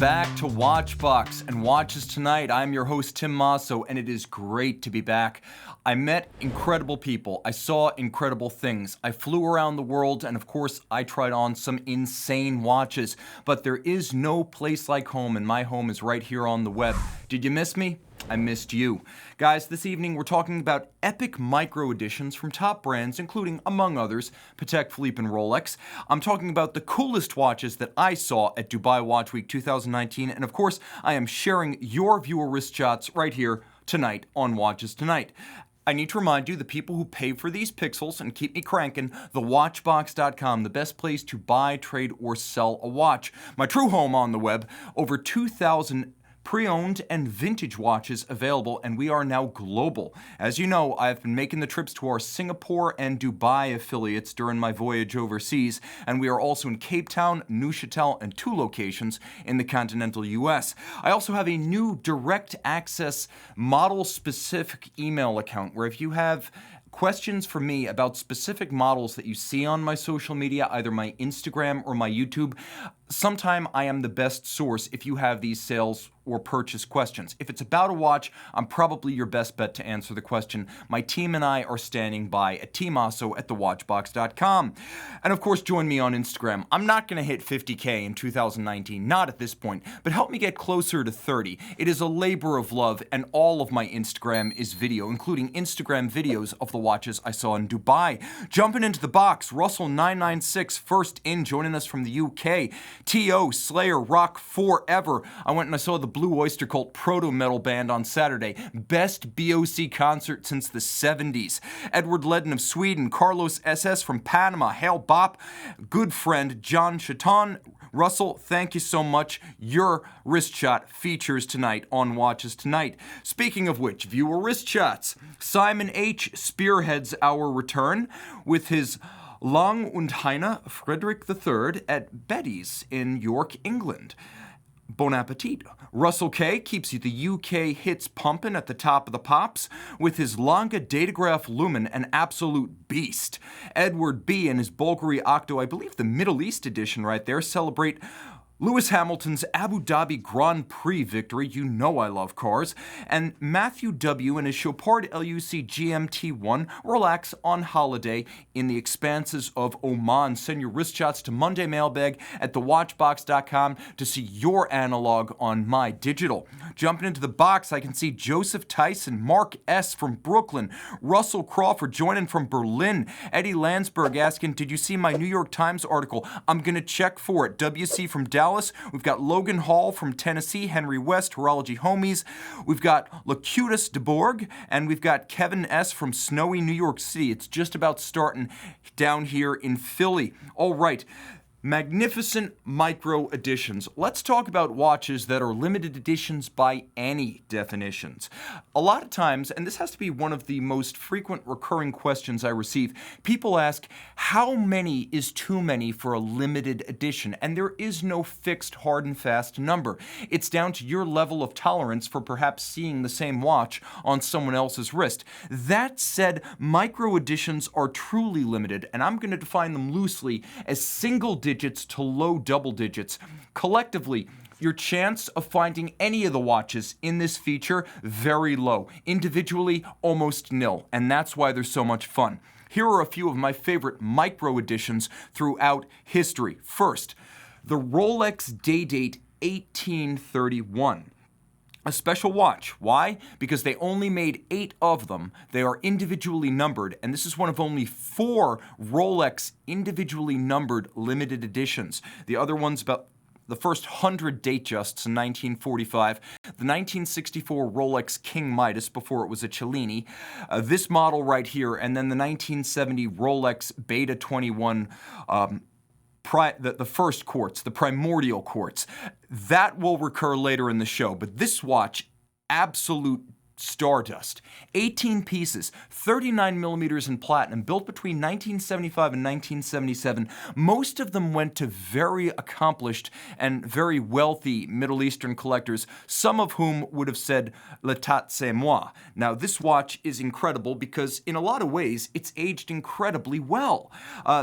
back to Watchbox and Watches Tonight. I'm your host, Tim Mosso, and it is great to be back. I met incredible people. I saw incredible things. I flew around the world, and of course, I tried on some insane watches. But there is no place like home, and my home is right here on the web. Did you miss me? I missed you. Guys, this evening we're talking about epic micro editions from top brands, including, among others, Patek Philippe and Rolex. I'm talking about the coolest watches that I saw at Dubai Watch Week 2019, and of course, I am sharing your viewer wrist shots right here tonight on Watches Tonight. I need to remind you, the people who pay for these pixels and keep me cranking, thewatchbox.com, the best place to buy, trade, or sell a watch. My true home on the web, over 2,000 pre-owned and vintage watches available, and we are now global. As you know, I've been making the trips to our Singapore and Dubai affiliates during my voyage overseas, and we are also in Cape Town, Neuchâtel, and 2 locations in the continental US. I also have a new direct access model-specific email account where if you have questions for me about specific models that you see on my social media, either my Instagram or my YouTube, sometime I am the best source if you have these sales or purchase questions. If it's about a watch, I'm probably your best bet to answer the question. My team and I are standing by at tmosso at thewatchbox.com. And of course, join me on Instagram. I'm not going to hit 50K in 2019, not at this point, but help me get closer to 30. It is a labor of love, and all of my Instagram is video, including Instagram videos of the watches I saw in Dubai. Jumping into the box, Russell996 first in, joining us from the UK. T.O. Slayer Rock Forever. I went and I saw the Blue Oyster Cult proto-metal band on Saturday. Best BOC concert since the 70s. Edward Ledden of Sweden. Carlos SS from Panama. Hail Bop. Good friend John Chaton. Russell, thank you so much. Your wrist shot features tonight on Watches Tonight. Speaking of which, viewer wrist shots. Simon H. spearheads our return with his Lang und Heine Frederick III at Betty's in York, England. Bon appetit. Russell K. keeps the UK hits pumping at the top of the pops with his Lange Datograph Lumen, an absolute beast. Edward B. and his Bulgari Octo, I believe the Middle East edition right there, celebrate Lewis Hamilton's Abu Dhabi Grand Prix victory. You know I love cars. And Matthew W. and his Chopard LUC GMT1 relax on holiday in the expanses of Oman. Send your wrist shots to Monday Mailbag at thewatchbox.com to see your analog on my digital. Jumping into the box, I can see Joseph Tyson, Mark S. from Brooklyn, Russell Crawford joining from Berlin, Eddie Landsberg asking, did you see my New York Times article? I'm going to check for it. WC from Dallas. We've got Logan Hall from Tennessee, Henry West, Horology Homies. We've got Locutus DeBorg, and we've got Kevin S. from snowy New York City. It's just about starting down here in Philly. All right. Magnificent micro editions. Let's talk about watches that are limited editions by any definitions. A lot of times, and this has to be one of the most frequent recurring questions I receive, people ask, how many is too many for a limited edition? And there is no fixed hard and fast number. It's down to your level of tolerance for perhaps seeing the same watch on someone else's wrist. That said, micro editions are truly limited, and I'm going to define them loosely as single digits to low double digits. Collectively, your chance of finding any of the watches in this feature, very low. Individually, almost nil, and that's why they're so much fun. Here are a few of my favorite micro editions throughout history. First, the Rolex Day-Date 1831. A special watch. Why? Because they only made 8 of them. They are individually numbered, and this is one of only 4 Rolex individually numbered limited editions. The other one's about the first 100 Datejusts in 1945, the 1964 Rolex King Midas before it was a Cellini, this model right here, and then the 1970 Rolex Beta 21 the first quartz, the primordial quartz. That will recur later in the show, but this watch, absolute stardust. 18 pieces, 39 millimeters in platinum, built between 1975 and 1977. Most of them went to very accomplished and very wealthy Middle Eastern collectors, some of whom would have said, "L'état c'est moi." Now, this watch is incredible because in a lot of ways, it's aged incredibly well.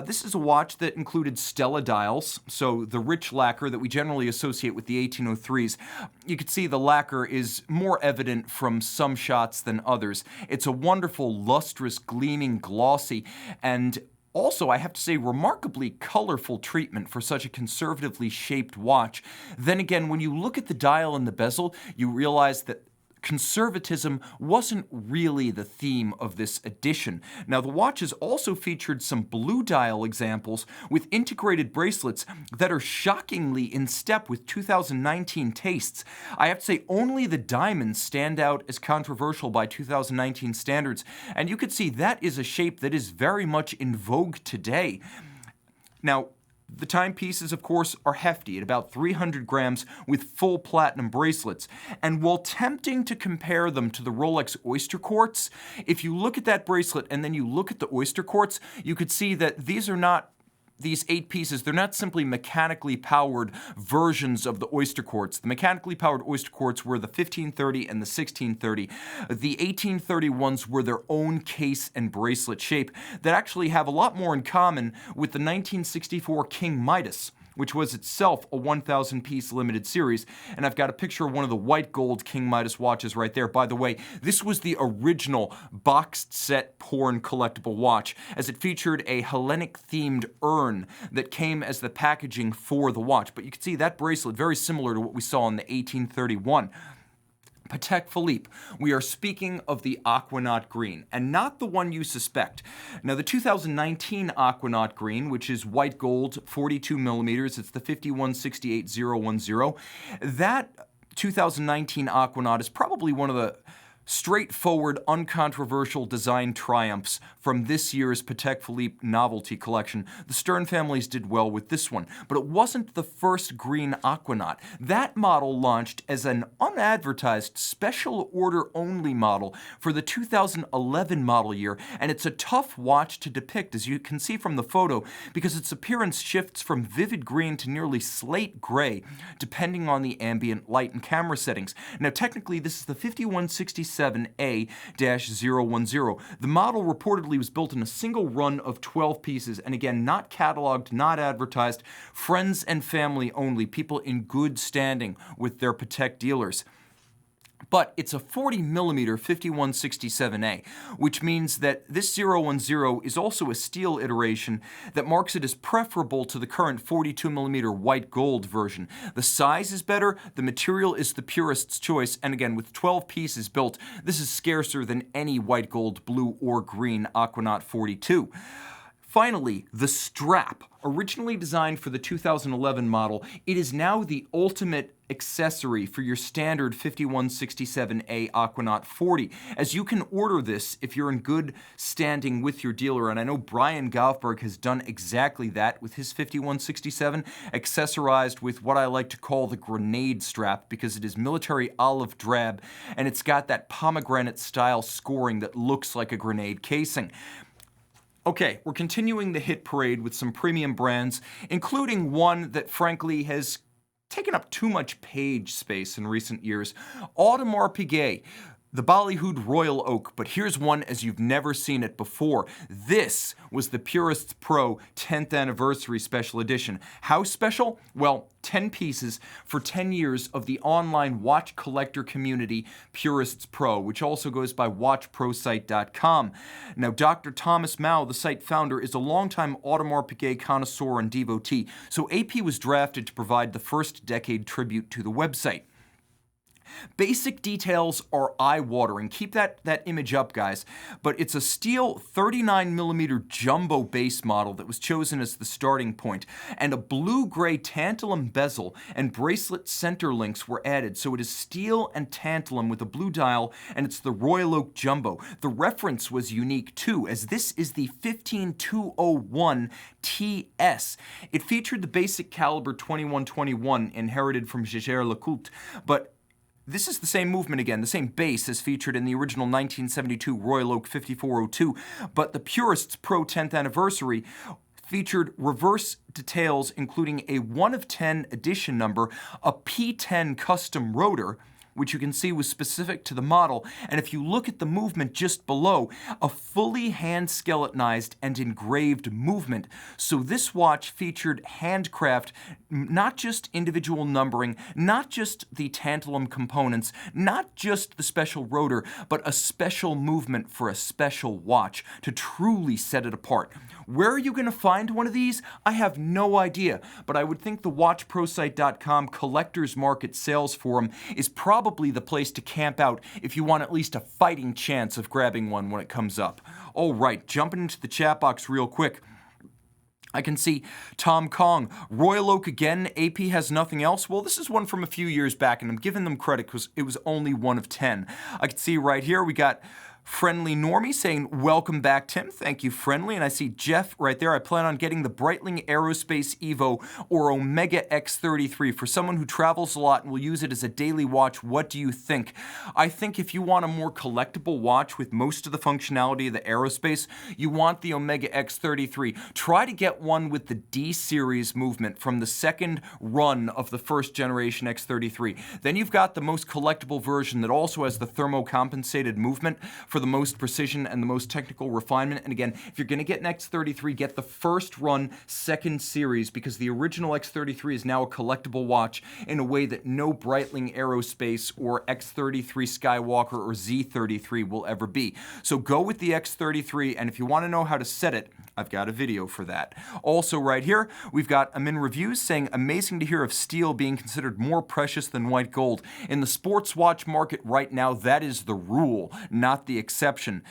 This is a watch that included Stella dials, so the rich lacquer that we generally associate with the 1803s. You can see the lacquer is more evident from some shots than others. It's a wonderful, lustrous, gleaming, glossy, and also, I have to say, remarkably colorful treatment for such a conservatively shaped watch. Then again, when you look at the dial and the bezel, you realize that conservatism wasn't really the theme of this edition. Now, the watches also featured some blue dial examples with integrated bracelets that are shockingly in step with 2019 tastes. I have to say, only the diamonds stand out as controversial by 2019 standards, and you could see that is a shape that is very much in vogue today. Now, the timepieces, of course, are hefty at about 300 grams with full platinum bracelets. And while tempting to compare them to the Rolex Oyster Quartz, if you look at that bracelet and then you look at the Oyster Quartz, you could see that these are not these 8 pieces, they're not simply mechanically powered versions of the Oyster Quartz. The mechanically powered Oyster Quartz were the 1530 and the 1630. The 1830 ones were their own case and bracelet shape that actually have a lot more in common with the 1964 King Midas, which was itself a 1,000-piece limited series. And I've got a picture of one of the white gold King Midas watches right there. By the way, this was the original boxed set porn collectible watch, as it featured a Hellenic-themed urn that came as the packaging for the watch. But you can see that bracelet, very similar to what we saw in the 1831. Patek Philippe. We are speaking of the Aquanaut Green, and not the one you suspect. Now, the 2019 Aquanaut Green, which is white gold, 42 millimeters, it's the 5168010. That 2019 Aquanaut is probably one of the straightforward, uncontroversial design triumphs from this year's Patek Philippe novelty collection. The Stern families did well with this one, but it wasn't the first green Aquanaut. That model launched as an unadvertised special order only model for the 2011 model year, and it's a tough watch to depict, as you can see from the photo, because its appearance shifts from vivid green to nearly slate gray, depending on the ambient light and camera settings. Now, technically, this is the 5167A-010. The model reportedly was built in a single run of 12 pieces, and again, not cataloged, not advertised, friends and family only, people in good standing with their Patek dealers. But it's a 40mm 5167A, which means that this 010 is also a steel iteration that marks it as preferable to the current 42mm white gold version. The size is better, the material is the purist's choice, and again, with 12 pieces built, this is scarcer than any white gold, blue, or green Aquanaut 42. Finally, the strap. Originally designed for the 2011 model, it is now the ultimate accessory for your standard 5167A Aquanaut 40, as you can order this if you're in good standing with your dealer, and I know Brian Goffberg has done exactly that with his 5167, accessorized with what I like to call the grenade strap, because it is military olive drab, and it's got that pomegranate style scoring that looks like a grenade casing. Okay, we're continuing the hit parade with some premium brands, including one that frankly has taken up too much page space in recent years, Audemars Piguet. The Ballyhooed Royal Oak, but here's one as you've never seen it before. This was the Purists Pro 10th Anniversary Special Edition. How special? Well, 10 pieces for 10 years of the online watch collector community, Purists Pro, which also goes by watchprosite.com. Now, Dr. Thomas Mao, the site founder, is a longtime Audemars Piguet connoisseur and devotee, so AP was drafted to provide the first decade tribute to the website. Basic details are eye-watering. Keep that image up, guys. But it's a steel 39mm jumbo base model that was chosen as the starting point, and a blue-gray tantalum bezel and bracelet center links were added, so it is steel and tantalum with a blue dial, and it's the Royal Oak Jumbo. The reference was unique too, as this is the 15201 TS. It featured the basic caliber 2121 inherited from Jaeger-LeCoultre, but This is the same movement again, the same base as featured in the original 1972 Royal Oak 5402, but the Purist's Pro 10th Anniversary featured reverse details including a 1 of 10 edition number, a P10 custom rotor, which you can see was specific to the model, and if you look at the movement just below, a fully hand skeletonized and engraved movement. So this watch featured handcraft, not just individual numbering, not just the tantalum components, not just the special rotor, but a special movement for a special watch to truly set it apart. Where are you going to find one of these? I have no idea, but I would think the watchprosite.com Collectors Market Sales Forum is probably the place to camp out if you want at least a fighting chance of grabbing one when it comes up. All right, jumping into the chat box real quick. I can see Tom Kong, Royal Oak again, AP has nothing else. Well, this is one from a few years back, and I'm giving them credit because it was only 1 of 10. I can see right here we got Friendly Normie saying, welcome back, Tim. Thank you, Friendly. And I see Jeff right there. I plan on getting the Breitling Aerospace Evo or Omega X33 for someone who travels a lot and will use it as a daily watch. What do you think? I think if you want a more collectible watch with most of the functionality of the Aerospace, you want the Omega X33. Try to get one with the D series movement from the second run of the first generation X33. Then you've got the most collectible version that also has the thermocompensated movement for the most precision and the most technical refinement. And again, if you're going to get an X33, get the first run second series, because the original X33 is now a collectible watch in a way that no Breitling Aerospace or X33 Skywalker or Z33 will ever be. So go with the X33, and if you want to know how to set it, I've got a video for that. Also right here, we've got Amin Reviews saying, amazing to hear of steel being considered more precious than white gold. In the sports watch market right now, that is the rule, not the exception.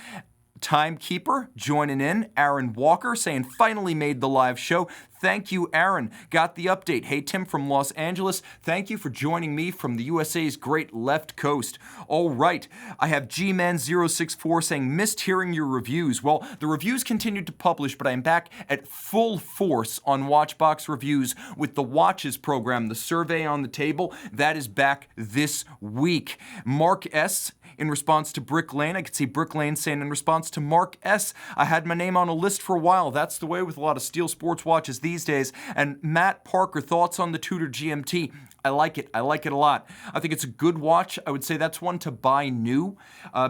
Timekeeper joining in. Aaron Walker saying, finally made the live show. Thank you, Aaron. Got the update. Hey, Tim from Los Angeles. Thank you for joining me from the USA's great left coast. All right. I have Gman064 saying, missed hearing your reviews. Well, the reviews continued to publish, but I am back at full force on Watchbox Reviews with the Watches program, the survey on the table. That is back this week. Mark S., in response to Brick Lane, I could see Brick Lane saying, in response to Mark S., I had my name on a list for a while. That's the way with a lot of steel sports watches these days. And Matt Parker, thoughts on the Tudor GMT? I like it. I like it a lot. I think it's a good watch. I would say that's one to buy new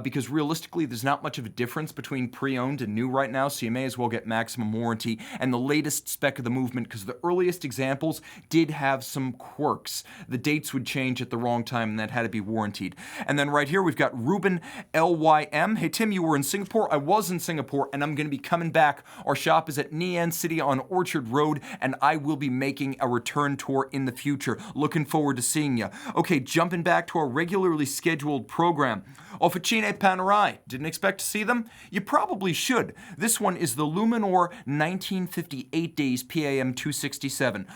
because realistically, there's not much of a difference between pre-owned and new right now, so you may as well get maximum warranty and the latest spec of the movement, because the earliest examples did have some quirks. The dates would change at the wrong time, and that had to be warranted. And then right here, we've got Ruben LYM. Hey, Tim, you were in Singapore? I was in Singapore, and I'm going to be coming back. Our shop is at Nian City on Orchard Road, and I will be making a return tour in the future. Looking forward to seeing you. Okay, jumping back to our regularly scheduled program. Officine Panerai. Didn't expect to see them? You probably should. This one is the Luminor 1958 days PAM 267.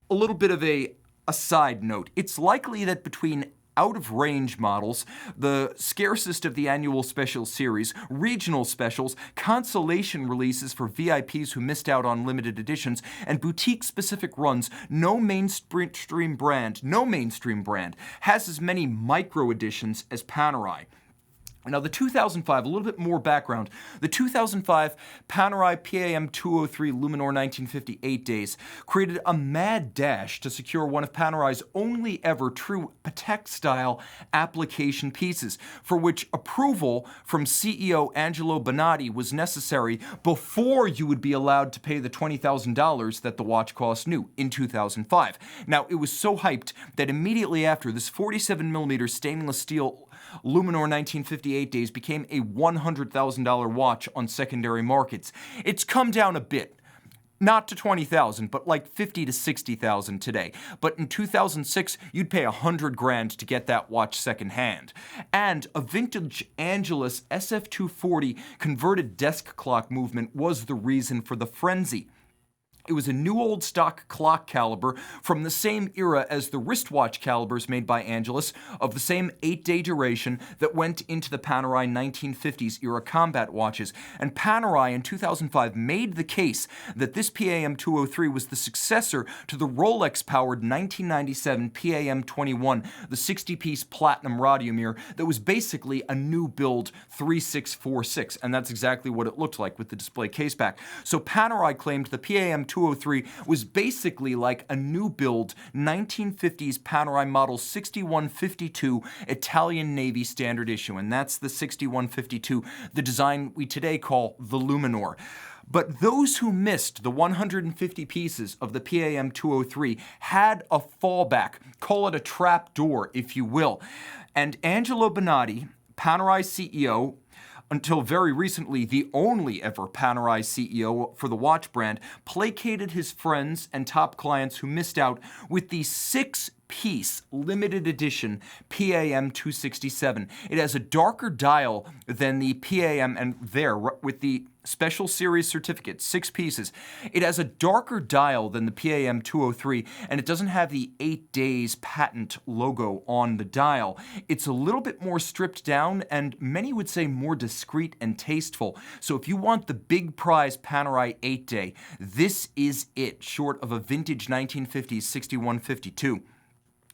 A little bit of a side note. It's likely that between out-of-range models, the scarcest of the annual special series, regional specials, consolation releases for VIPs who missed out on limited editions, and boutique-specific runs, no mainstream brand has as many micro editions as Panerai. Now, the 2005, a little bit more background. The 2005 Panerai PAM 203 Luminor 1958 days created a mad dash to secure one of Panerai's only ever true Patek-style application pieces, for which approval from CEO Angelo Bonatti was necessary before you would be allowed to pay the $20,000 that the watch cost new in 2005. Now, it was so hyped that immediately after, this 47mm stainless steel Luminor 1958 days became a $100,000 watch on secondary markets. It's come down a bit. Not to $20,000, but like $50,000 to $60,000 today. But in 2006, you'd pay $100,000 to get that watch secondhand. And a vintage Angelus SF240 converted desk clock movement was the reason for the frenzy. It was a new old stock clock caliber from the same era as the wristwatch calibers made by Angelus, of the same 8-day duration that went into the Panerai 1950s era combat watches. And Panerai in 2005 made the case that this PAM 203 was the successor to the Rolex-powered 1997 PAM 21, the 60-piece platinum radiomir that was basically a new build 3646, and that's exactly what it looked like with the display case back. So Panerai claimed the PAM 203 was basically like a new build 1950s Panerai model 6152 Italian Navy standard issue, and that's the 6152, the design we today call the Luminor. But those who missed the 150 pieces of the PAM 203 had a fallback, call it a trap door if you will. And Angelo Bonatti, Panerai CEO, until very recently the only ever Panerai CEO for the watch brand, placated his friends and top clients who missed out with the 6-piece limited edition PAM 267. It has a darker dial than the PAM, and there with the special series certificate, 6 pieces. It has a darker dial than the PAM 203, and it doesn't have the 8 days patent logo on the dial. It's a little bit more stripped down, and many would say more discreet and tasteful. So if you want the big prize Panerai 8-day, this is it, short of a vintage 1950s 6152.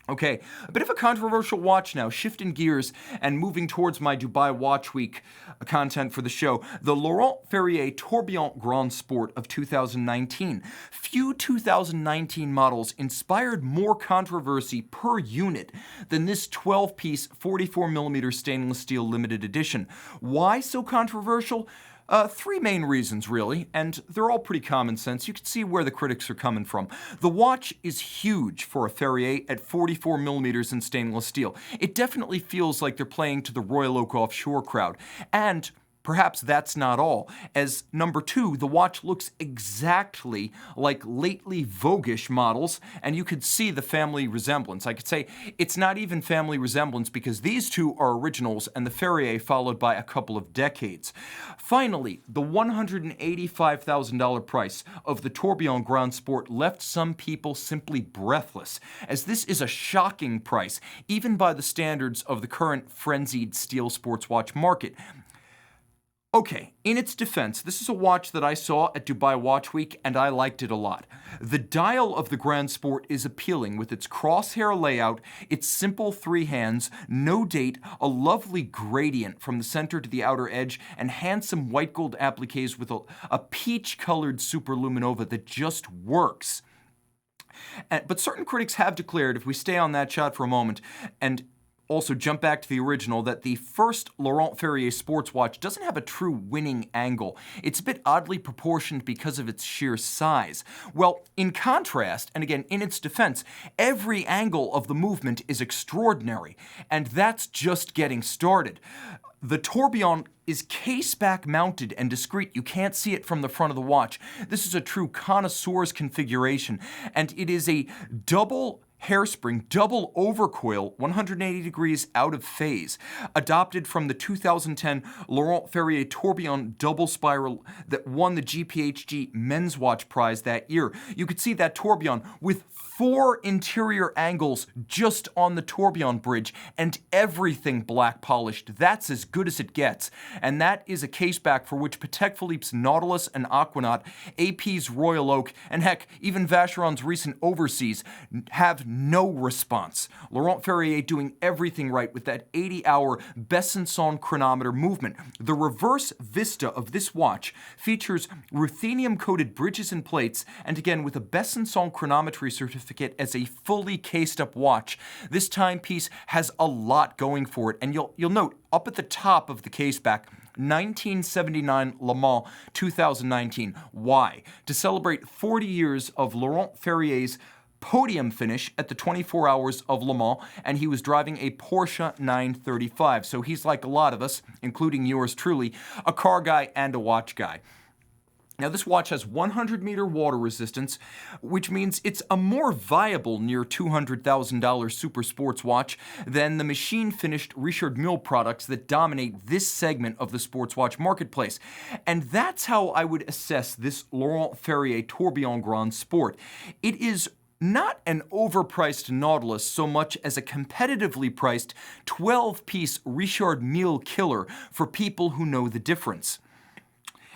Okay, a bit of a controversial watch now, shifting gears and moving towards my Dubai Watch Week content for the show. The Laurent Ferrier Tourbillon Grand Sport of 2019. Few 2019 models inspired more controversy per unit than this 12-piece 44mm stainless steel limited edition. Why so controversial? 3 main reasons, really, and they're all pretty common sense. You can see where the critics are coming from. The watch is huge for a Ferrier at 44mm in stainless steel. It definitely feels like they're playing to the Royal Oak Offshore crowd. And perhaps that's not all, as number 2, the watch looks exactly like lately voguish models, and you could see the family resemblance. I could say it's not even family resemblance because these two are originals and the Ferrier followed by a couple of decades. Finally, the $185,000 price of the Tourbillon Grand Sport left some people simply breathless, as this is a shocking price, even by the standards of the current frenzied steel sports watch market. Okay, in its defense, this is a watch that I saw at Dubai Watch Week and I liked it a lot. The dial of the Grand Sport is appealing with its crosshair layout, its simple 3 hands, no date, a lovely gradient from the center to the outer edge, and handsome white gold appliques with a peach-colored superluminova that just works. But certain critics have declared, if we stay on that shot for a moment, and also jump back to the original, that the first Laurent Ferrier sports watch doesn't have a true winning angle. It's a bit oddly proportioned because of its sheer size. Well, in contrast, and again in its defense, every angle of the movement is extraordinary, and that's just getting started. The Tourbillon is case-back mounted and discreet. You can't see it from the front of the watch. This is a true connoisseur's configuration, and it is a double hairspring, double overcoil, 180 degrees out of phase, adopted from the 2010 Laurent Ferrier Tourbillon double spiral that won the GPHG Men's Watch Prize that year. You could see that tourbillon with 4 interior angles just on the tourbillon bridge and everything black polished. That's as good as it gets. And that is a caseback for which Patek Philippe's Nautilus and Aquanaut, AP's Royal Oak, and heck, even Vacheron's recent Overseas have no response. Laurent Ferrier doing everything right with that 80-hour Besançon chronometer movement. The reverse vista of this watch features ruthenium-coated bridges and plates, and again with a Besançon chronometry certificate as a fully cased-up watch. This timepiece has a lot going for it, and you'll note up at the top of the caseback, 1979 Le Mans 2019. Why? To celebrate 40 years of Laurent Ferrier's podium finish at the 24 Hours of Le Mans, and he was driving a Porsche 935. So he's like a lot of us, including yours truly, a car guy and a watch guy. Now, this watch has 100-meter water resistance, which means it's a more viable near $200,000 super sports watch than the machine-finished Richard Mille products that dominate this segment of the sports watch marketplace. And that's how I would assess this Laurent Ferrier Tourbillon Grand Sport. It is not an overpriced Nautilus so much as a competitively priced 12-piece Richard Mille killer for people who know the difference.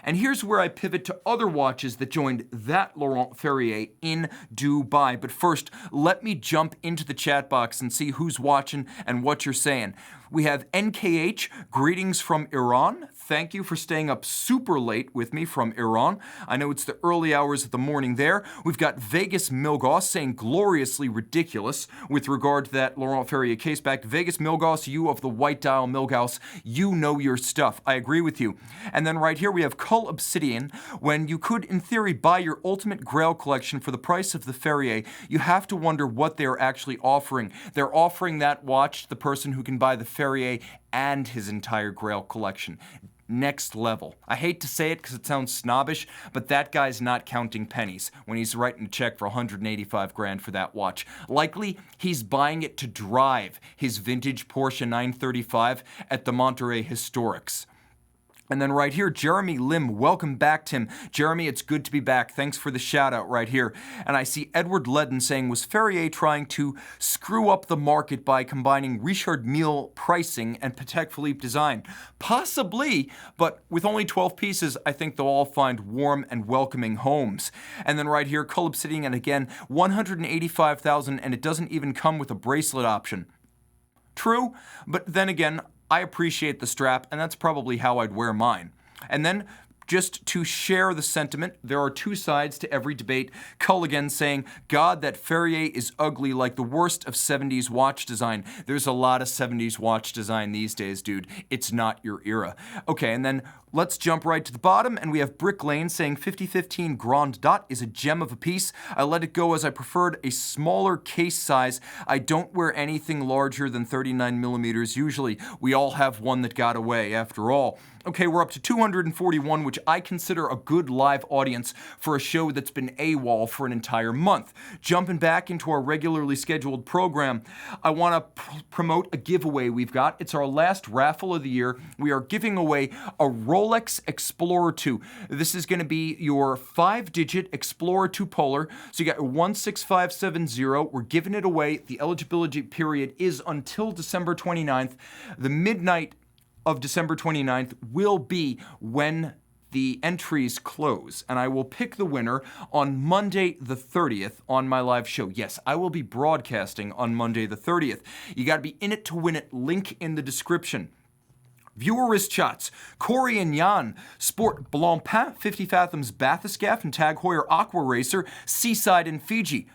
And here's where I pivot to other watches that joined that Laurent Ferrier in Dubai. But first, let me jump into the chat box and see who's watching and what you're saying. We have NKH, greetings from Iran. Thank you for staying up super late with me from Iran. I know it's the early hours of the morning there. We've got Vegas Milgauss saying gloriously ridiculous with regard to that Laurent Ferrier caseback. Vegas Milgauss, you of the white dial Milgauss, you know your stuff. I agree with you. And then right here we have Cull Obsidian. When you could, in theory, buy your ultimate grail collection for the price of the Ferrier, you have to wonder what they're actually offering. They're offering that watch to the person who can buy the Ferrier and his entire grail collection. Next level. I hate to say it because it sounds snobbish, but that guy's not counting pennies when he's writing a check for 185 grand for that watch. Likely, he's buying it to drive his vintage Porsche 935 at the Monterey Historics. And then right here, Jeremy Lim, welcome back, Tim. Jeremy, it's good to be back. Thanks for the shout out right here. And I see Edward Ledden saying, was Ferrier trying to screw up the market by combining Richard Mille pricing and Patek Philippe design? Possibly, but with only 12 pieces, I think they'll all find warm and welcoming homes. And then right here, Cull Obsidian, and again, $185,000, and it doesn't even come with a bracelet option. True, but then again, I appreciate the strap, and that's probably how I'd wear mine. And then, just to share the sentiment, there are two sides to every debate. Cull again saying, God, that Ferrier is ugly like the worst of 70s watch design. There's a lot of 70s watch design these days, dude. It's not your era. Okay, and then let's jump right to the bottom, and we have Brick Lane saying 5015 Grand Dot is a gem of a piece. I let it go as I preferred a smaller case size. I don't wear anything larger than 39 millimeters usually. We all have one that got away after all. Okay, we're up to 241, which I consider a good live audience for a show that's been AWOL for an entire month. Jumping back into our regularly scheduled program, I want to promote a giveaway we've got. It's our last raffle of the year. We are giving away a Rolex Explorer 2. This is going to be your 5-digit Explorer 2 Polar. So you got 16570. We're giving it away. The eligibility period is until December 29th. The midnight of December 29th will be when the entries close, and I will pick the winner on Monday the 30th on my live show. Yes, I will be broadcasting on Monday the 30th. You got to be in it to win it. Link in the description. Viewer wrist shots. Corey and Jan sport Blancpain 50 Fathoms Bathyscaphe and Tag Heuer Aqua Racer Seaside in Fiji.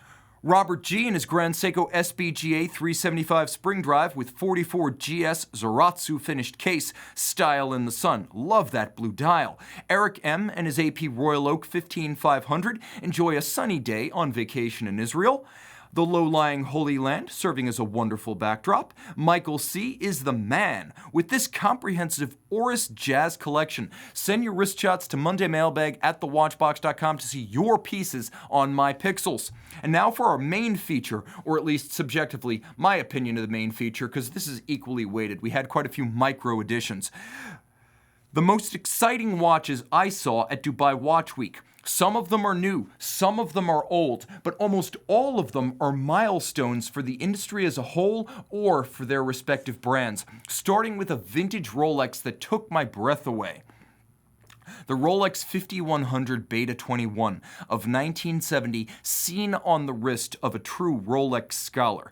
Robert G and his Grand Seiko SBGA 375 spring drive with 44 GS Zaratsu finished case, style in the sun. Love that blue dial. Eric M and his AP Royal Oak 15500 enjoy a sunny day on vacation in Israel. The low-lying Holy Land serving as a wonderful backdrop. Michael C is the man with this comprehensive Oris Jazz collection. Send your wrist shots to mondaymailbag@thewatchbox.com to see your pieces on my pixels. And now for our main feature, or at least subjectively, my opinion of the main feature, because this is equally weighted. We had quite a few micro editions. The most exciting watches I saw at Dubai Watch Week. Some of them are new, some of them are old, but almost all of them are milestones for the industry as a whole or for their respective brands, starting with a vintage Rolex that took my breath away. The Rolex 5100 Beta 21 of 1970, seen on the wrist of a true Rolex scholar.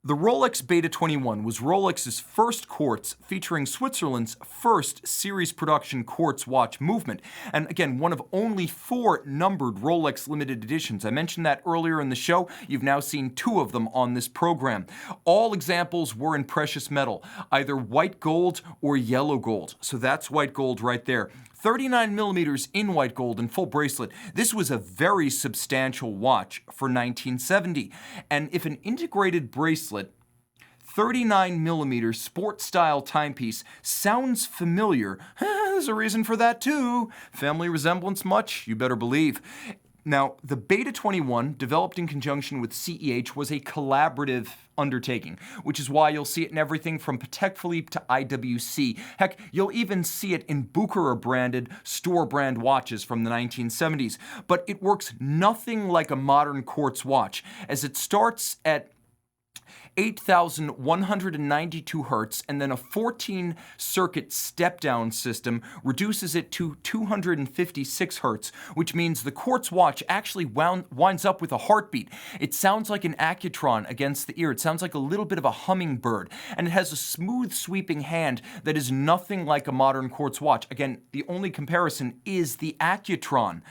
The Rolex Beta 21 was Rolex's first quartz, featuring Switzerland's first series production quartz watch movement, and again, one of only 4 numbered Rolex limited editions. I mentioned that earlier in the show. You've now seen 2 of them on this program. All examples were in precious metal, either white gold or yellow gold. So that's white gold right there. 39 millimeters in white gold and full bracelet. This was a very substantial watch for 1970. And if an integrated bracelet, 39mm sport-style timepiece. Sounds familiar. There's a reason for that too. Family resemblance much? You better believe. Now, the Beta 21, developed in conjunction with CEH, was a collaborative undertaking, which is why you'll see it in everything from Patek Philippe to IWC. Heck, you'll even see it in Bucherer-branded store-brand watches from the 1970s. But it works nothing like a modern quartz watch, as it starts at 8,192 hertz, and then a 14-circuit step-down system reduces it to 256 hertz, which means the quartz watch actually winds up with a heartbeat. It sounds like an Accutron against the ear. It sounds like a little bit of a hummingbird, and it has a smooth, sweeping hand that is nothing like a modern quartz watch. Again, the only comparison is the Accutron.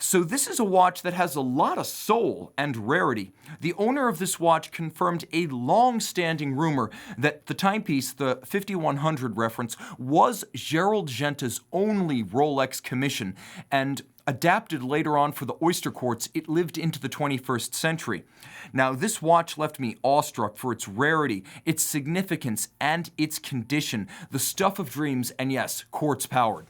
So this is a watch that has a lot of soul and rarity. The owner of this watch confirmed a long-standing rumor that the timepiece, the 5100 reference, was Gerald Genta's only Rolex commission, and adapted later on for the oyster quartz, it lived into the 21st century. Now, this watch left me awestruck for its rarity, its significance, and its condition, the stuff of dreams, and yes, quartz-powered.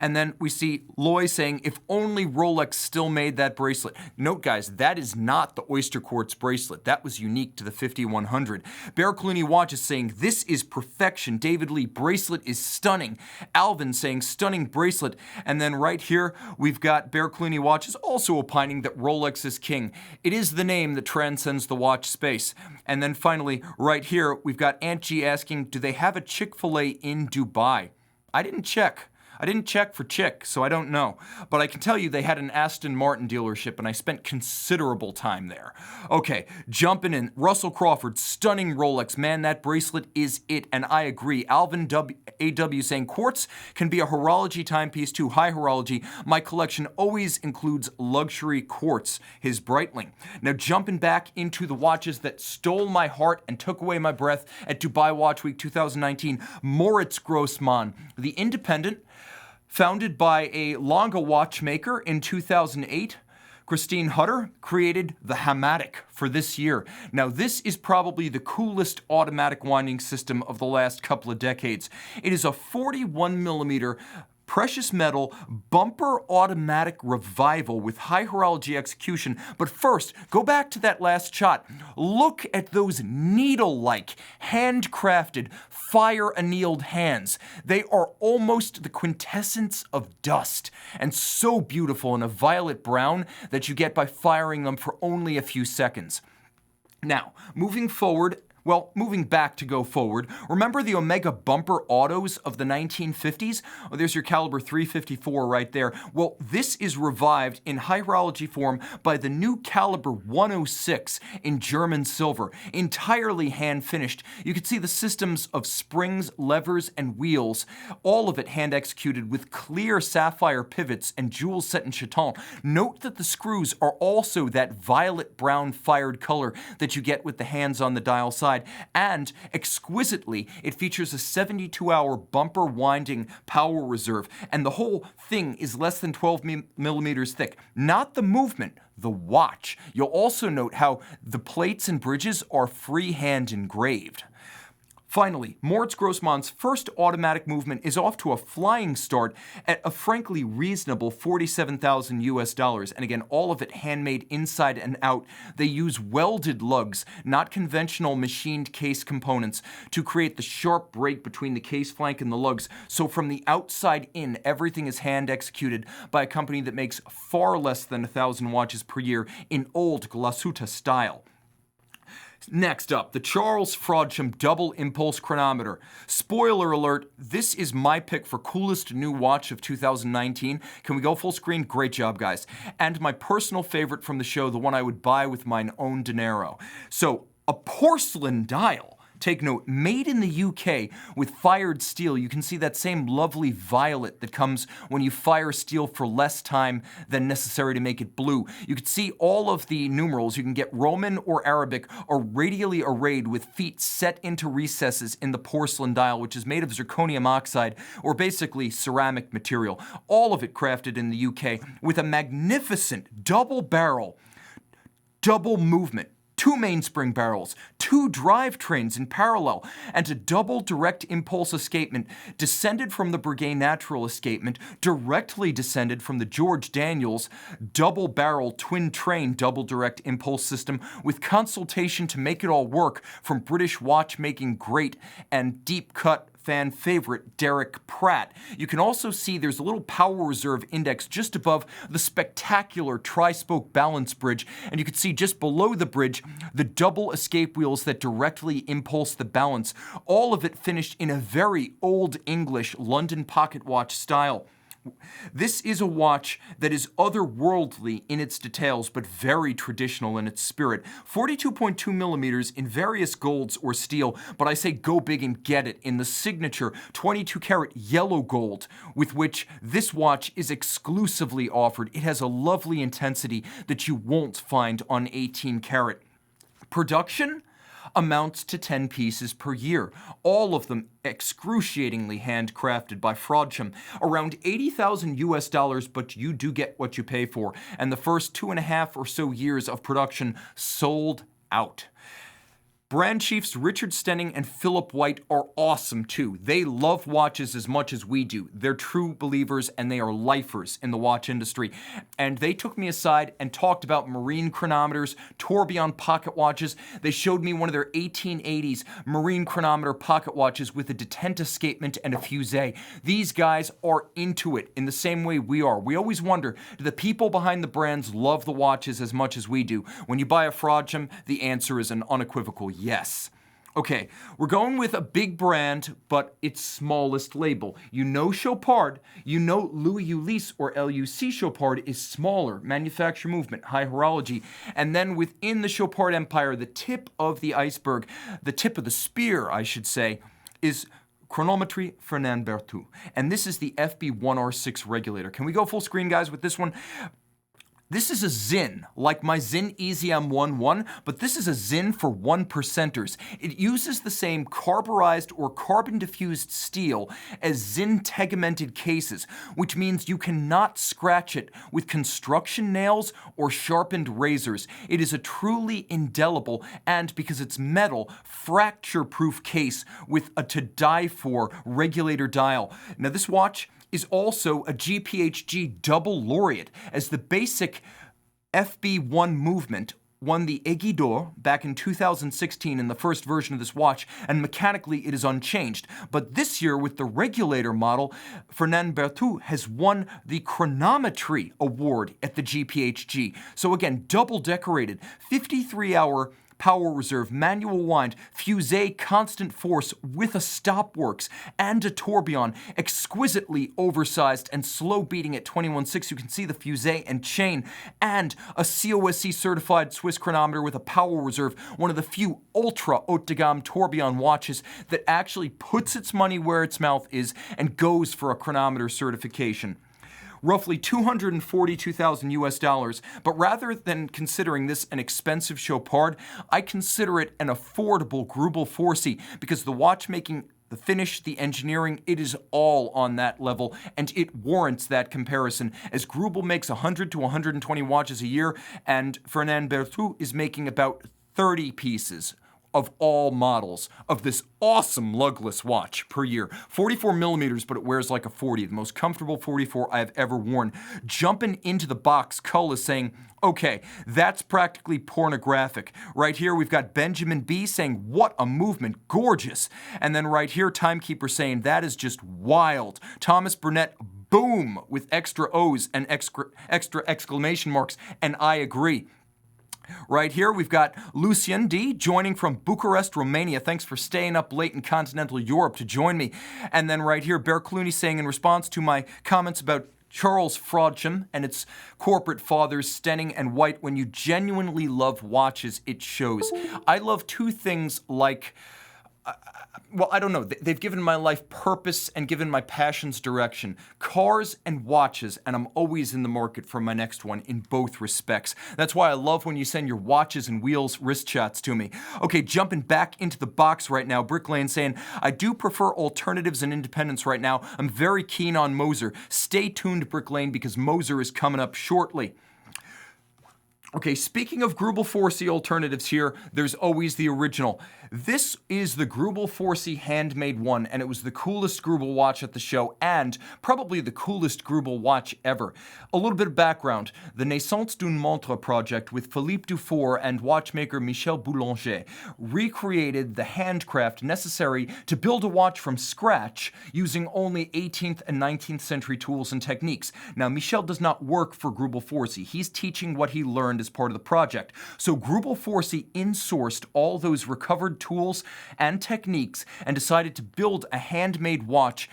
And then we see Loy saying, if only Rolex still made that bracelet. Note, guys, that is not the oyster quartz bracelet. That was unique to the 5100. Bear Clooney Watch is saying, this is perfection. David Lee, bracelet is stunning. Alvin saying, stunning bracelet. And then right here, we've got Bear Clooney Watch is also opining that Rolex is king. It is the name that transcends the watch space. And then finally, right here, we've got Aunt G asking, do they have a Chick-fil-A in Dubai? I didn't check. I didn't check for Chick, so I don't know. But I can tell you they had an Aston Martin dealership, and I spent considerable time there. Okay, jumping in. Russell Crawford, stunning Rolex. Man, that bracelet is it, and I agree. Alvin A.W. saying, quartz can be a horology timepiece too. High horology. My collection always includes luxury quartz. His Breitling. Now, jumping back into the watches that stole my heart and took away my breath at Dubai Watch Week 2019, Moritz Grossmann, the independent, founded by a Longa watchmaker in 2008, Christine Hutter, created the Hamatic for this year. Now, this is probably the coolest automatic winding system of the last couple of decades. It is a 41mm precious metal bumper automatic revival with high horology execution. But first, go back to that last shot. Look at those needle-like, handcrafted, fire-annealed hands. They are almost the quintessence of dust, and so beautiful in a violet brown that you get by firing them for only a few seconds. Now, moving back to go forward, remember the Omega bumper autos of the 1950s? Oh, there's your caliber 354 right there. Well, this is revived in high horology form by the new caliber 106 in German silver, entirely hand-finished. You can see the systems of springs, levers, and wheels, all of it hand-executed with clear sapphire pivots and jewels set in chaton. Note that the screws are also that violet brown fired color that you get with the hands on the dial side. And exquisitely, it features a 72-hour bumper winding power reserve, and the whole thing is less than 12 millimeters thick. Not the movement, the watch. You'll also note how the plates and bridges are freehand engraved. Finally, Moritz Grossmann's first automatic movement is off to a flying start at a frankly reasonable $47,000 US. And again, all of it handmade inside and out. They use welded lugs, not conventional machined case components, to create the sharp break between the case flank and the lugs. So from the outside in, everything is hand executed by a company that makes far less than 1,000 watches per year in old glasuta style. Next up, the Charles Frodsham Double Impulse Chronometer. Spoiler alert, this is my pick for coolest new watch of 2019. Can we go full screen? Great job, guys. And my personal favorite from the show, the one I would buy with mine own dinero. So, a porcelain dial. Take note, made in the UK with fired steel. You can see that same lovely violet that comes when you fire steel for less time than necessary to make it blue. You can see all of the numerals. You can get Roman or Arabic are radially arrayed with feet set into recesses in the porcelain dial, which is made of zirconium oxide, or basically ceramic material. All of it crafted in the UK with a magnificent double barrel, double movement 2 mainspring barrels, 2 drivetrains in parallel, and a double direct impulse escapement descended from the Breguet natural escapement, directly descended from the George Daniels double barrel twin train double direct impulse system with consultation to make it all work from British watchmaking great and deep cut fan favorite Derek Pratt. You can also see there's a little power reserve index just above the spectacular tri-spoke balance bridge, and you can see just below the bridge the double escape wheels that directly impulse the balance, all of it finished in a very old English London pocket watch style. This is a watch that is otherworldly in its details, but very traditional in its spirit. 42.2 millimeters in various golds or steel, but I say go big and get it in the signature 22 karat yellow gold with which this watch is exclusively offered. It has a lovely intensity that you won't find on 18 karat. Production amounts to 10 pieces per year, all of them excruciatingly handcrafted by Frodsham. Around $80,000, but you do get what you pay for. And the first 2.5 or so years of production sold out. Brand chiefs Richard Stenning and Philip White are awesome too. They love watches as much as we do. They're true believers and they are lifers in the watch industry. And they took me aside and talked about marine chronometers, tourbillon pocket watches. They showed me one of their 1880s marine chronometer pocket watches with a detent escapement and a fusee. These guys are into it in the same way we are. We always wonder, do the people behind the brands love the watches as much as we do? When you buy a Frodsham, the answer is an unequivocal yes. Okay, we're going with a big brand, but its smallest label. You know Chopard, you know Louis Ulysse or LUC Chopard is smaller, manufacture movement, high horology, and then within the Chopard empire, the tip of the iceberg, the tip of the spear, I should say, is Chronometrie Fernand Berthoud. And this is the FB1R6 regulator. Can we go full screen, guys, with this one? This is a Zin, like my Zin Easy M11, but this is a Zin for 1%ers. It uses the same carburized or carbon-diffused steel as Zin tegamented cases, which means you cannot scratch it with construction nails or sharpened razors. It is a truly indelible and, because it's metal, fracture-proof case with a to-die-for regulator dial. Now this watch is also a GPHG double laureate, as the basic FB1 movement won the Aiguille d'Or back in 2016 in the first version of this watch, and mechanically it is unchanged. But this year, with the regulator model, Fernand Berthoud has won the Chronometry Award at the GPHG. So again, double decorated, 53-hour power reserve, manual wind, fusee constant force with a stopworks and a tourbillon, exquisitely oversized and slow beating at 21.6. You can see the fusee and chain, and a COSC certified Swiss chronometer with a power reserve, one of the few ultra haute de gamme tourbillon watches that actually puts its money where its mouth is and goes for a chronometer certification. Roughly $242,000, but rather than considering this an expensive Chopard, I consider it an affordable Grubel Forsey, because the watchmaking, the finish, the engineering, it is all on that level, and it warrants that comparison, as Grubel makes 100 to 120 watches a year, and Fernand Berthoud is making about 30 pieces of all models of this awesome lugless watch per year. 44 millimeters, but it wears like a 40. The most comfortable 44 I have ever worn. Jumping into the box, Cull is saying, okay, that's practically pornographic. Right here, we've got Benjamin B saying, what a movement, gorgeous. And then right here, Timekeeper saying, that is just wild. Thomas Burnett, boom, with extra O's and extra exclamation marks, and I agree. Right here, we've got Lucien D joining from Bucharest, Romania. Thanks for staying up late in continental Europe to join me. And then right here, Bear Clooney saying, in response to my comments about Charles Frodsham and its corporate fathers, Stenning and White, when you genuinely love watches, it shows. I love two things like, well, I don't know. They've given my life purpose and given my passions direction. Cars and watches, and I'm always in the market for my next one in both respects. That's why I love when you send your watches and wheels wrist shots to me. Okay, jumping back into the box right now, Brick Lane saying, I do prefer alternatives and independents right now. I'm very keen on Moser. Stay tuned, Brick Lane, because Moser is coming up shortly. Okay, speaking of Grubel Forsey alternatives here, there's always the original. This is the Grubel Forsey handmade one, and it was the coolest Grubel watch at the show, and probably the coolest Grubel watch ever. A little bit of background. The Naissance d'une Montre project with Philippe Dufour and watchmaker Michel Boulanger recreated the handcraft necessary to build a watch from scratch using only 18th and 19th century tools and techniques. Now, Michel does not work for Grubel Forsey. He's teaching what he learned as part of the project. So Grubel Forsey insourced all those recovered tools and techniques and decided to build a handmade watch.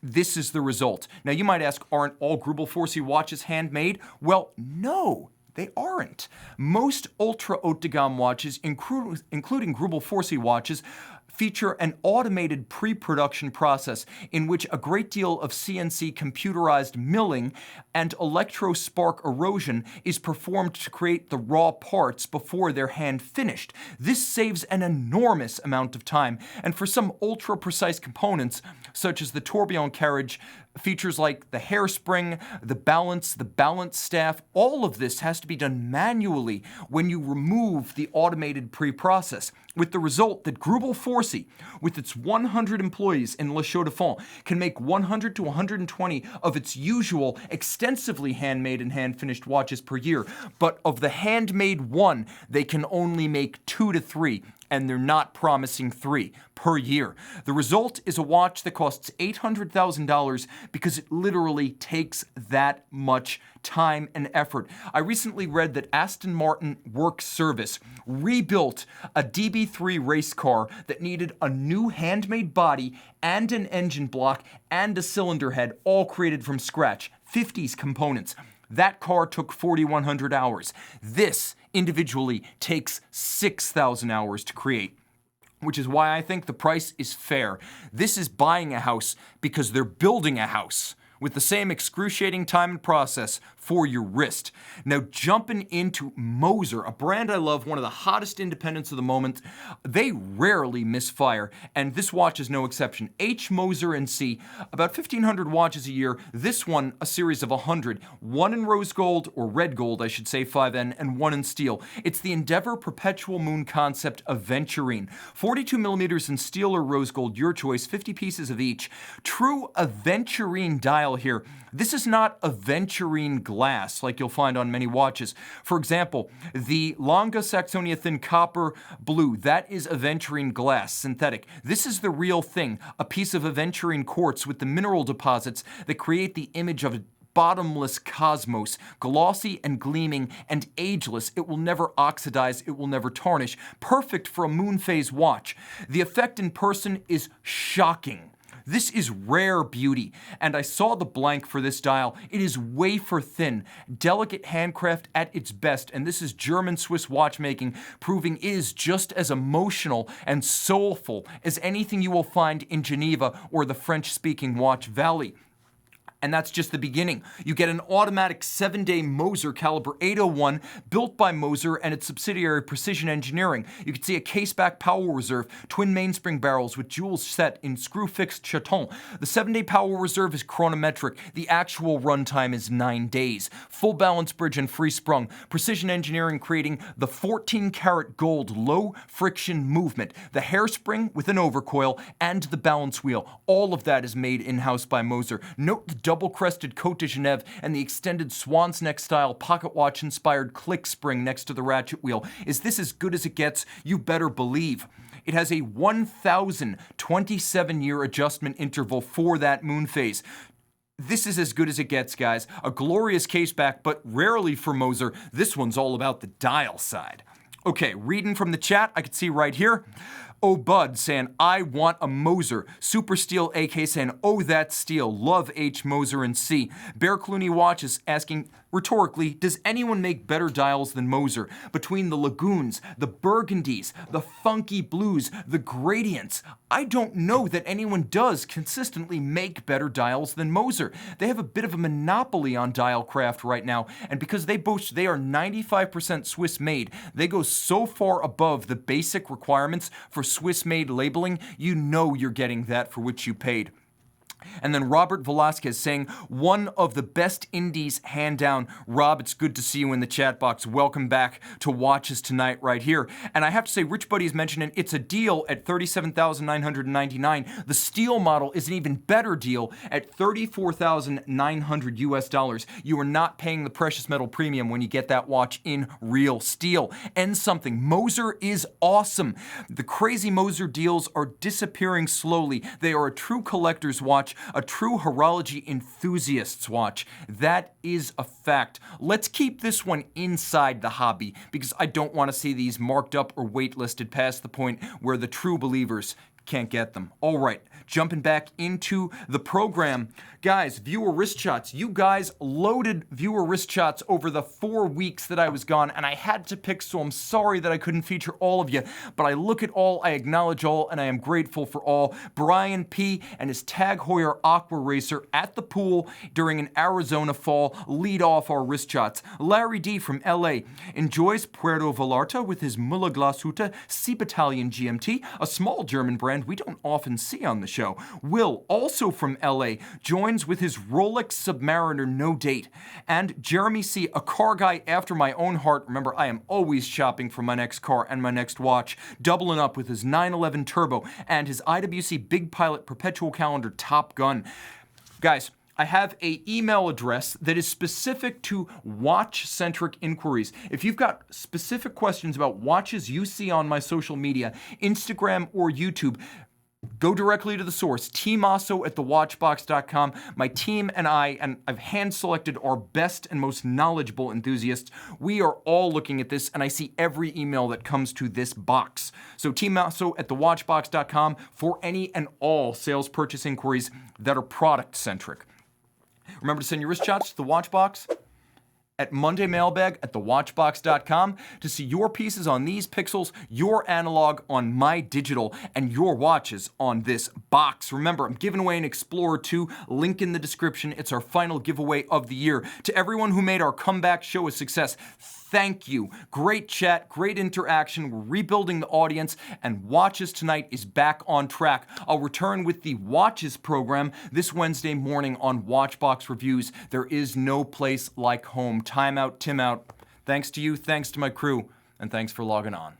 This is the result. Now you might ask, aren't all Grubel Forsey watches handmade? Well, no. They aren't. Most ultra haute de gamme watches, including Grubel Forsey watches, feature an automated pre-production process in which a great deal of CNC computerized milling and electro-spark erosion is performed to create the raw parts before they're hand finished. This saves an enormous amount of time, and for some ultra-precise components, such as the tourbillon carriage, features like the hairspring, the balance staff, all of this has to be done manually when you remove the automated pre-process, with the result that Grubel Forsey, with its 100 employees in Le Chaux-de-Fonds, can make 100 to 120 of its usual extensively handmade and hand-finished watches per year. But of the handmade one, they can only make 2 to 3. And they're not promising 3 per year. The result is a watch that costs $800,000 because it literally takes that much time and effort. I recently read that Aston Martin Work Service rebuilt a DB3 race car that needed a new handmade body and an engine block and a cylinder head, all created from scratch, 50s components. That car took 4,100 hours. This individually takes 6,000 hours to create, which is why I think the price is fair. This is buying a house because they're building a house with the same excruciating time and process for your wrist. Now, jumping into Moser, a brand I love, one of the hottest independents of the moment. They rarely misfire, and this watch is no exception. H. Moser & C, about 1,500 watches a year. This one, a series of 100. One in rose gold, or red gold, I should say, 5N, and one in steel. It's the Endeavor Perpetual Moon Concept Aventurine. 42 millimeters in steel or rose gold, your choice, 50 pieces of each. True Aventurine dial here. This is not aventurine glass like you'll find on many watches. For example, the Longa Saxonia Thin Copper Blue, that is aventurine glass, synthetic. This is the real thing, a piece of aventurine quartz with the mineral deposits that create the image of a bottomless cosmos, glossy and gleaming and ageless. It will never oxidize, it will never tarnish. Perfect for a moon phase watch. The effect in person is shocking. This is rare beauty, and I saw the blank for this dial. It is wafer thin, delicate handcraft at its best, and this is German-Swiss watchmaking, proving it is just as emotional and soulful as anything you will find in Geneva or the French-speaking Watch Valley. And that's just the beginning. You get an automatic 7-day Moser caliber 801 built by Moser and its subsidiary Precision Engineering. You can see a case-back power reserve, twin mainspring barrels with jewels set in screw-fixed chaton. The 7-day power reserve is chronometric. The actual runtime is 9 days. Full balance bridge and free sprung. Precision Engineering creating the 14-karat gold low friction movement, the hairspring with an overcoil, and the balance wheel. All of that is made in-house by Moser. Note the double-crested Côte de Genève and the extended swan's neck style pocket watch inspired click spring next to the ratchet wheel. Is this as good as it gets? You better believe. It has a 1,027-year adjustment interval for that moon phase. This is as good as it gets, guys. A glorious caseback, but rarely for Moser. This one's all about the dial side. Okay, reading from the chat, I can see right here. Oh, Bud saying, I want a Moser. Super Steel AK saying, oh, that's steel. Love H. Moser & C. Bear Clooney Watches asking, rhetorically, does anyone make better dials than Moser? Between the Lagoons, the Burgundies, the funky blues, the gradients, I don't know that anyone does consistently make better dials than Moser. They have a bit of a monopoly on dial craft right now, and because they boast they are 95% Swiss made, they go so far above the basic requirements for Swiss made labeling, you know you're getting that for which you paid. And then Robert Velasquez saying, one of the best indies, hand down. Rob, it's good to see you in the chat box. Welcome back to Watches Tonight right here. And I have to say, Rich Buddy is mentioning it's a deal at $37,999. The steel model is an even better deal at $34,900 US. You are not paying the precious metal premium when you get that watch in real steel. And something, Moser is awesome. The crazy Moser deals are disappearing slowly. They are a true collector's watch, a true horology enthusiast's watch. That is a fact. Let's keep this one inside the hobby because I don't want to see these marked up or waitlisted past the point where the true believers can't get them. All right, jumping back into the program. Guys, viewer wrist shots. You guys loaded viewer wrist shots over the 4 weeks that I was gone, and I had to pick, so I'm sorry that I couldn't feature all of you, but I look at all, I acknowledge all, and I am grateful for all. Brian P. and his Tag Heuer Aqua Racer at the pool during an Arizona fall lead off our wrist shots. Larry D. from LA enjoys Puerto Vallarta with his Müller Glashütte Sea Battalion GMT, a small German brand we don't often see on the show. Will, also from LA, joins with his Rolex Submariner No Date. And Jeremy C., a car guy after my own heart. Remember, I am always shopping for my next car and my next watch, doubling up with his 911 Turbo and his IWC Big Pilot Perpetual Calendar Top Gun. Guys, I have an email address that is specific to watch-centric inquiries. If you've got specific questions about watches you see on my social media, Instagram or YouTube, go directly to the source, tmosso@thewatchbox.com. My team and I've hand-selected our best and most knowledgeable enthusiasts. We are all looking at this, and I see every email that comes to this box. So tmosso@thewatchbox.com for any and all sales purchase inquiries that are product-centric. Remember to send your wrist shots to the Watchbox at mondaymailbag@thewatchbox.com to see your pieces on these pixels, your analog on my digital, and your watches on this box. Remember, I'm giving away an Explorer 2, link in the description. It's our final giveaway of the year. To everyone who made our comeback show a success, thank you. Great chat, great interaction. We're rebuilding the audience, and Watches Tonight is back on track. I'll return with the Watches program this Wednesday morning on Watchbox Reviews. There is no place like home. Time out, Tim out. Thanks to you, thanks to my crew, and thanks for logging on.